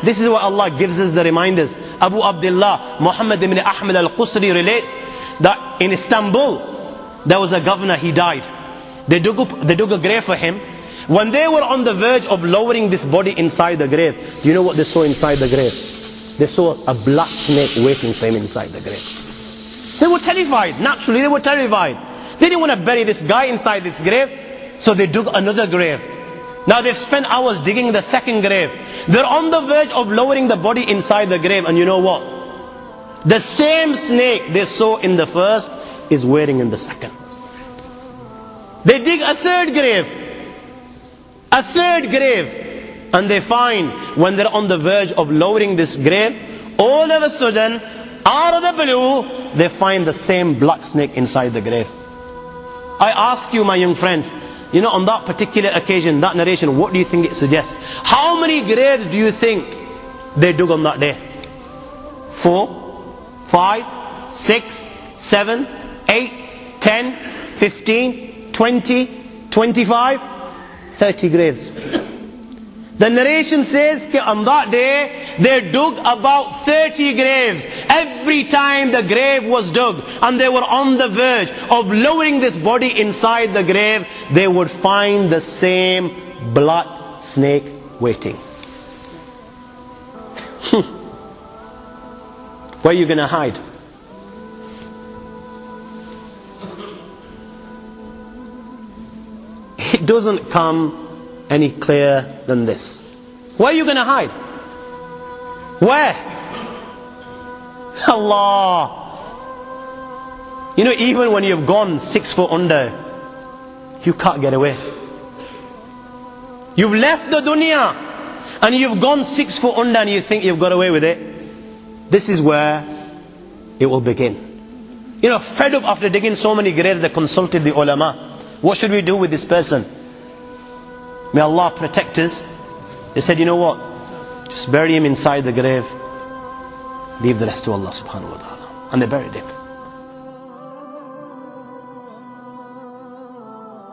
This is what Allah gives us the reminders. Abu Abdullah Muhammad ibn Ahmad al-Qusri relates that in Istanbul there was a governor, he died. They dug a grave for him. When they were on the verge of lowering this body inside the grave, do you know what they saw inside the grave? They saw a black snake waiting for him inside the grave. They were terrified. Naturally, they were terrified. They didn't want to bury this guy inside this grave, so they dug another grave. Now they've spent hours digging the second grave. They're on the verge of lowering the body inside the grave, and you know what? The same snake they saw in the first is waiting in the second. They dig a third grave. A third grave. And they find, when they're on the verge of lowering this grave, all of a sudden, out of the blue, they find the same black snake inside the grave. I ask you, my young friends, you know, on that particular occasion, that narration, what do you think it suggests? How many graves do you think they dug on that day? 4, 5, 6, 7, 8, 10, 15, 20, 25, 30 graves. The narration says that on that day they dug about 30 graves. Every time the grave was dug and they were on the verge of lowering this body inside the grave, they would find the same black snake waiting. Where are you going to hide? It doesn't come any clearer than this. Where are you going to hide? Where? Allah. You know, even when you've gone 6 foot under, you can't get away. You've left the dunya and you've gone 6 foot under and you think you've got away with it. This is where it will begin. You know, fed up after digging so many graves, they consulted the ulama. What should we do with this person? May Allah protect us. They said, you know what? Just bury him inside the grave. Leave the rest to Allah subhanahu wa ta'ala. And they buried him.